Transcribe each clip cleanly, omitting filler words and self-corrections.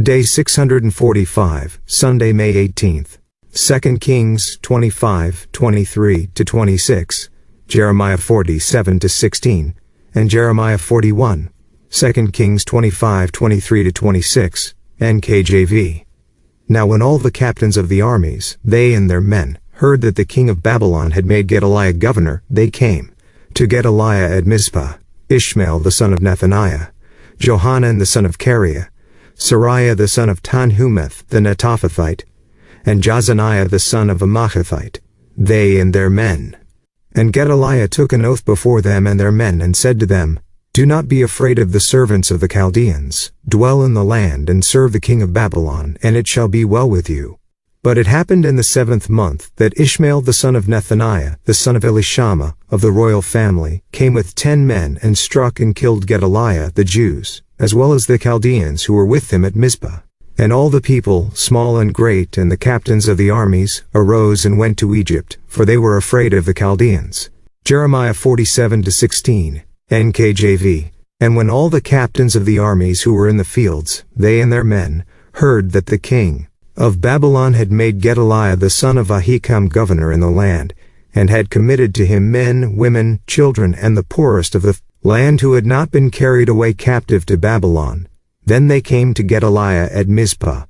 Day 645, Sunday, May 18th. 2 Kings 25:23-26, Jeremiah 47-16, and Jeremiah 41. 2 Kings 25:23-26, NKJV. Now when all the captains of the armies, they and their men, heard that the king of Babylon had made Gedaliah governor, they came to Gedaliah at Mizpah, Ishmael the son of Nethaniah, Johanan the son of Kareah, Seraiah the son of Tanhumeth the Netophathite, and Jazaniah the son of a Maachathite, they and their men. And Gedaliah took an oath before them and their men, and said to them, Do not be afraid of the servants of the Chaldeans. Dwell in the land, and serve the king of Babylon, and it shall be well with you. But it happened in the 7th month, that Ishmael the son of Nethaniah, the son of Elishama, of the royal family, came with 10 men, and struck and killed Gedaliah the Jews, as well as the Chaldeans who were with him at Mizpah. And all the people, small and great, and the captains of the armies, arose and went to Egypt, for they were afraid of the Chaldeans. Jeremiah 47-16, NKJV. And when all the captains of the armies who were in the fields, they and their men, heard that the king of Babylon had made Gedaliah the son of Ahikam governor in the land, and had committed to him men, women, children, and the poorest of the land who had not been carried away captive to Babylon, then they came to Gedaliah at Mizpah,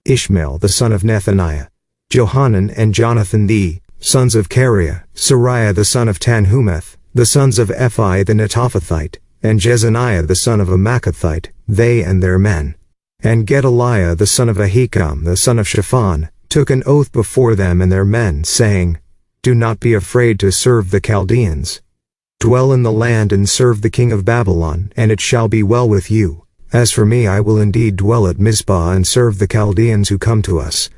Ishmael the son of Nethaniah, Johanan and Jonathan the sons of Kareah, Seraiah the son of Tanhumeth, the sons of Ephi the Netophathite, and Jezaniah the son of a Maachathite, they and their men. And Gedaliah the son of Ahikam, the son of Shaphan, took an oath before them and their men, saying, Do not be afraid to serve the Chaldeans. Dwell in the land and serve the king of Babylon, and it shall be well with you. As for me, I will indeed dwell at Mizpah and serve the Chaldeans who come to us.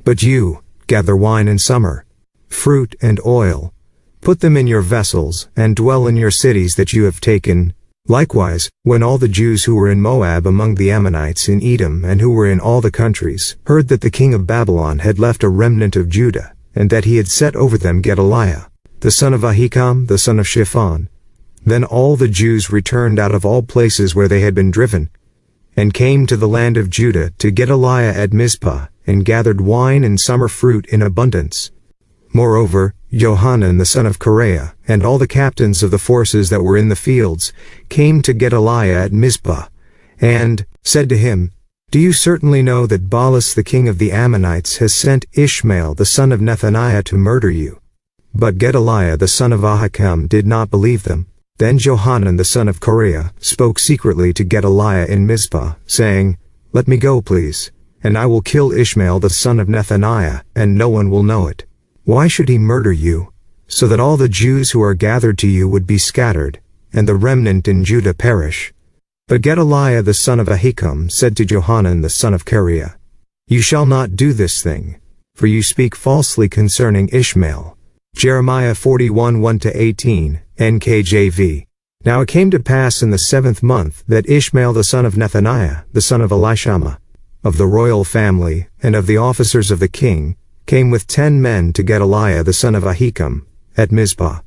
But you, gather wine in summer, fruit and oil, put them in your vessels, and dwell in your cities that you have taken. Likewise, when all the Jews who were in Moab among the Ammonites in Edom and who were in all the countries heard that the king of Babylon had left a remnant of Judah, and that he had set over them Gedaliah, the son of Ahikam, the son of Shaphan, then all the Jews returned out of all places where they had been driven, and came to the land of Judah to Gedaliah at Mizpah, and gathered wine and summer fruit in abundance. Moreover, Johanan the son of Kareah, and all the captains of the forces that were in the fields, came to Gedaliah at Mizpah, and said to him, Do you certainly know that Baalis the king of the Ammonites has sent Ishmael the son of Nethaniah to murder you? But Gedaliah the son of Ahikam did not believe them. Then Johanan the son of Kareah spoke secretly to Gedaliah in Mizpah, saying, Let me go, please, and I will kill Ishmael the son of Nethaniah, and no one will know it. Why should he murder you, so that all the Jews who are gathered to you would be scattered, and the remnant in Judah perish? But Gedaliah the son of Ahikam said to Johanan the son of Kareah, You shall not do this thing, for you speak falsely concerning Ishmael. Jeremiah 41:1-18, NKJV. Now it came to pass in the 7th month that Ishmael the son of Nethaniah, the son of Elishama, of the royal family, and of the officers of the king, came with 10 men to Gedaliah the son of Ahikam, at Mizpah.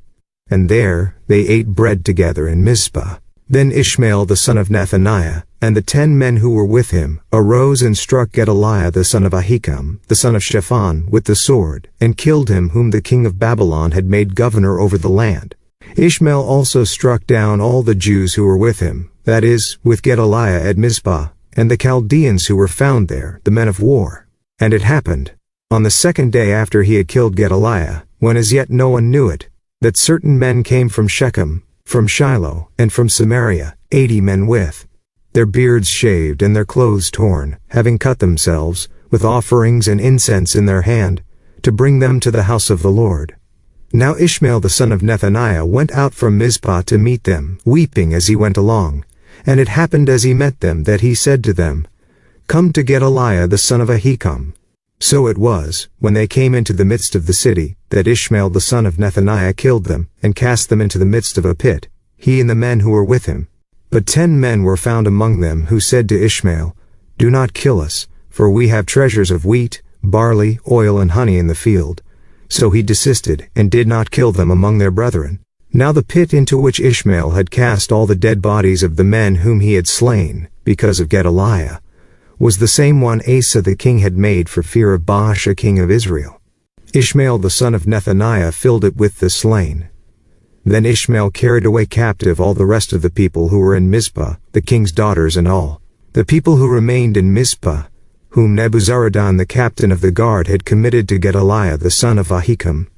And there they ate bread together in Mizpah. Then Ishmael the son of Nethaniah, and the 10 men who were with him, arose and struck Gedaliah the son of Ahikam, the son of Shaphan, with the sword, and killed him whom the king of Babylon had made governor over the land. Ishmael also struck down all the Jews who were with him, that is, with Gedaliah at Mizpah, and the Chaldeans who were found there, the men of war. And it happened, on the 2nd day after he had killed Gedaliah, when as yet no one knew it, that certain men came from Shechem, from Shiloh, and from Samaria, 80 men with their beards shaved and their clothes torn, having cut themselves, with offerings and incense in their hand, to bring them to the house of the Lord. Now Ishmael the son of Nethaniah went out from Mizpah to meet them, weeping as he went along. And it happened as he met them that he said to them, Come to Gedaliah the son of Ahikam. So it was, when they came into the midst of the city, that Ishmael the son of Nethaniah killed them, and cast them into the midst of a pit, he and the men who were with him. But 10 men were found among them who said to Ishmael, Do not kill us, for we have treasures of wheat, barley, oil, and honey in the field. So he desisted, and did not kill them among their brethren. Now the pit into which Ishmael had cast all the dead bodies of the men whom he had slain, because of Gedaliah, was the same one Asa the king had made for fear of Baasha king of Israel. Ishmael the son of Nethaniah filled it with the slain. Then Ishmael carried away captive all the rest of the people who were in Mizpah, the king's daughters and all the people who remained in Mizpah, whom Nebuzaradan the captain of the guard had committed to Gedaliah the son of Ahikam.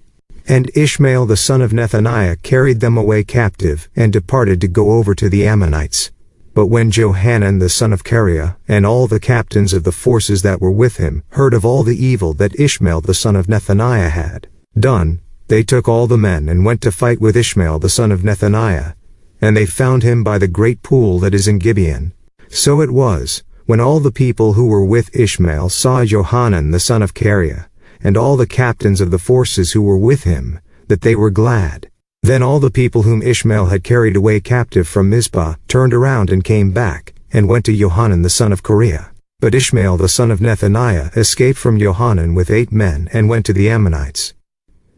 And Ishmael the son of Nethaniah carried them away captive, and departed to go over to the Ammonites. But when Johanan the son of Kareah, and all the captains of the forces that were with him, heard of all the evil that Ishmael the son of Nethaniah had done, they took all the men and went to fight with Ishmael the son of Nethaniah. And they found him by the great pool that is in Gibeon. So it was, when all the people who were with Ishmael saw Johanan the son of Kareah, and all the captains of the forces who were with him, that they were glad. Then all the people whom Ishmael had carried away captive from Mizpah turned around and came back, and went to Johanan the son of Kareah. But Ishmael the son of Nethaniah escaped from Johanan with 8 men and went to the Ammonites.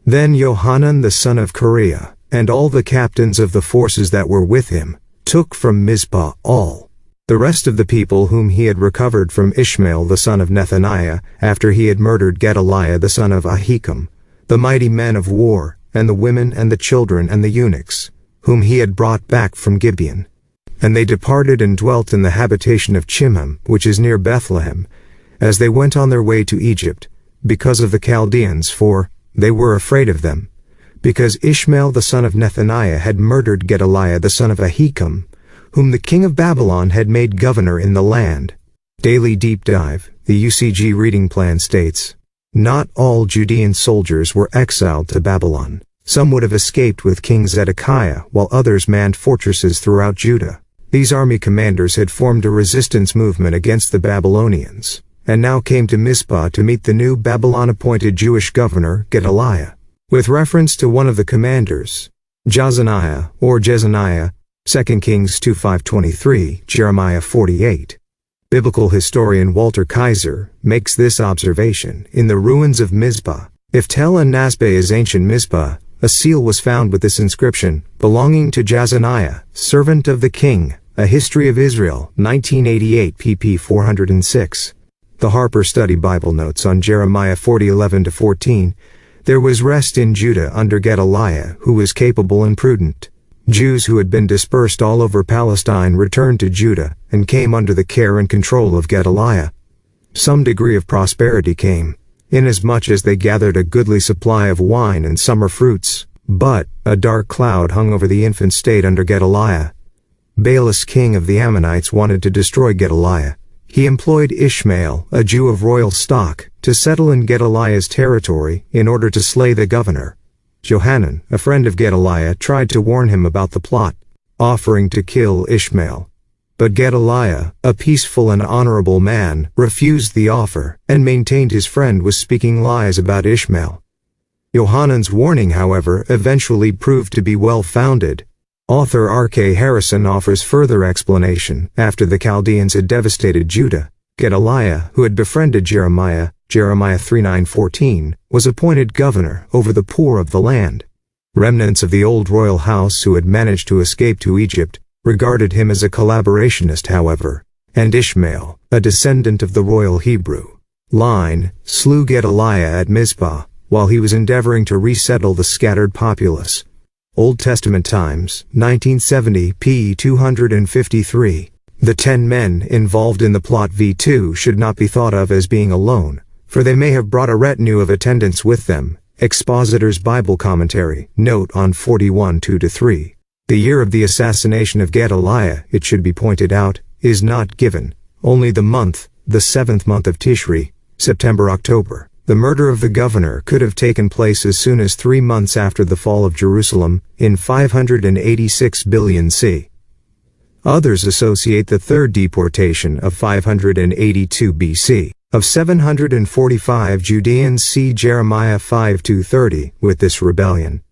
Then Johanan the son of Kareah, and all the captains of the forces that were with him, took from Mizpah all the rest of the people whom he had recovered from Ishmael the son of Nethaniah, after he had murdered Gedaliah the son of Ahikam, the mighty men of war, and the women and the children and the eunuchs, whom he had brought back from Gibeon. And they departed and dwelt in the habitation of Chimham, which is near Bethlehem, as they went on their way to Egypt, because of the Chaldeans, for they were afraid of them, because Ishmael the son of Nethaniah had murdered Gedaliah the son of Ahikam, whom the king of Babylon had made governor in the land. Daily Deep Dive, the UCG reading plan states, not all Judean soldiers were exiled to Babylon. Some would have escaped with King Zedekiah, while others manned fortresses throughout Judah. These army commanders had formed a resistance movement against the Babylonians, and now came to Mizpah to meet the new Babylon-appointed Jewish governor, Gedaliah. With reference to one of the commanders, Jazaniah or Jezaniah, 2 Kings 2:5-23, Jeremiah 48. Biblical historian Walter Kaiser makes this observation: in the ruins of Mizpah, if Tel and Nasbe is ancient Mizpah, a seal was found with this inscription, belonging to Jazaniah, servant of the king, A History of Israel, 1988 pp 406. The Harper Study Bible notes on Jeremiah 40:11-14, there was rest in Judah under Gedaliah, who was capable and prudent. Jews who had been dispersed all over Palestine returned to Judah, and came under the care and control of Gedaliah. Some degree of prosperity came, inasmuch as they gathered a goodly supply of wine and summer fruits, but a dark cloud hung over the infant state under Gedaliah. Baalis king of the Ammonites wanted to destroy Gedaliah. He employed Ishmael, a Jew of royal stock, to settle in Gedaliah's territory in order to slay the governor. Johanan, a friend of Gedaliah, tried to warn him about the plot, offering to kill Ishmael. But Gedaliah, a peaceful and honorable man, refused the offer, and maintained his friend was speaking lies about Ishmael. Johanan's warning, however, eventually proved to be well-founded. Author R.K. Harrison offers further explanation. After the Chaldeans had devastated Judah, Gedaliah, who had befriended Jeremiah, Jeremiah 3:9-14, was appointed governor over the poor of the land. Remnants of the old royal house who had managed to escape to Egypt regarded him as a collaborationist, however, and Ishmael, a descendant of the royal Hebrew line, slew Gedaliah at Mizpah while he was endeavoring to resettle the scattered populace. Old Testament Times, 1970 p. 253. The 10 men involved in the plot v2 should not be thought of as being alone, for they may have brought a retinue of attendants with them. Expositor's Bible Commentary, note on 41:2-3. The year of the assassination of Gedaliah, it should be pointed out, is not given, only the month, the 7th month of Tishri, September-October. The murder of the governor could have taken place as soon as 3 months after the fall of Jerusalem, in 586 billion c. Others associate the third deportation of 582 BC, of 745 Judeans, see Jeremiah 5:2-30, with this rebellion.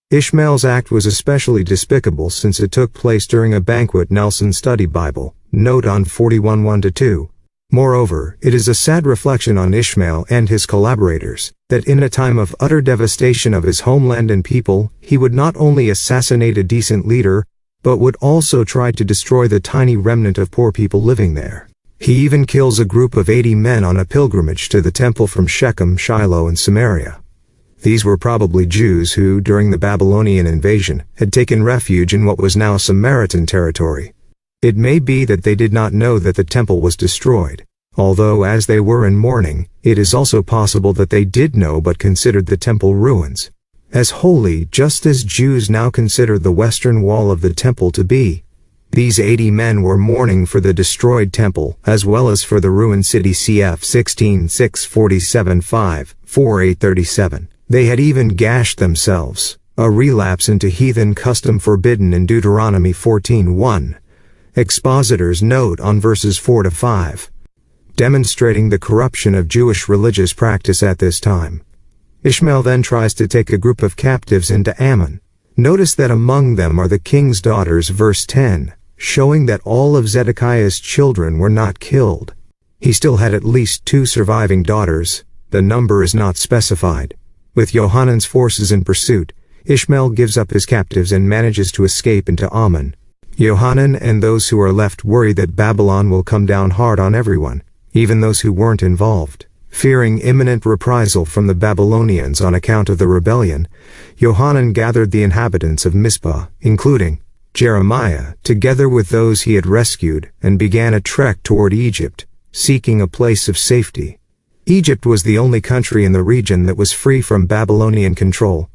Ishmael's act was especially despicable since it took place during a banquet. Nelson Study Bible, note on 41:1-2. Moreover, it is a sad reflection on Ishmael and his collaborators, that in a time of utter devastation of his homeland and people, he would not only assassinate a decent leader, but would also try to destroy the tiny remnant of poor people living there. He even kills a group of 80 men on a pilgrimage to the temple from Shechem, Shiloh, and Samaria. These were probably Jews who, during the Babylonian invasion, had taken refuge in what was now Samaritan territory. It may be that they did not know that the temple was destroyed, although as they were in mourning, it is also possible that they did know but considered the temple ruins as holy, just as Jews now consider the western wall of the temple to be. These 80 men were mourning for the destroyed temple, as well as for the ruined city cf. 16:647-5-4837. They had even gashed themselves, a relapse into heathen custom forbidden in Deuteronomy 14:1. Expositors note on verses 4-5, demonstrating the corruption of Jewish religious practice at this time. Ishmael then tries to take a group of captives into Ammon. Notice that among them are the king's daughters, verse 10, showing that all of Zedekiah's children were not killed. He still had at least 2 surviving daughters. The number is not specified. With Yohanan's forces in pursuit, Ishmael gives up his captives and manages to escape into Ammon. Yohanan and those who are left worry that Babylon will come down hard on everyone, even those who weren't involved. Fearing imminent reprisal from the Babylonians on account of the rebellion, Yohanan gathered the inhabitants of Mizpah, including Jeremiah, together with those he had rescued, and began a trek toward Egypt, seeking a place of safety. Egypt was the only country in the region that was free from Babylonian control.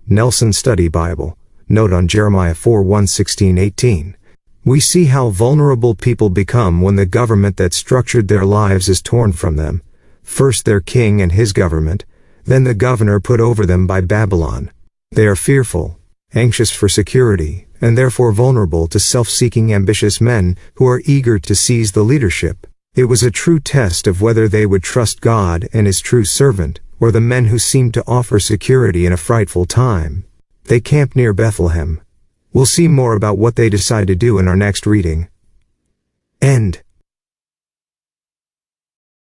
Nelson Study Bible. Note on Jeremiah 4:1-16-18. We see how vulnerable people become when the government that structured their lives is torn from them. First their king and his government, then the governor put over them by Babylon. They are fearful, anxious for security, and therefore vulnerable to self-seeking ambitious men who are eager to seize the leadership. It was a true test of whether they would trust God and his true servant, or the men who seemed to offer security in a frightful time. They camped near Bethlehem. We'll see more about what they decide to do in our next reading. End.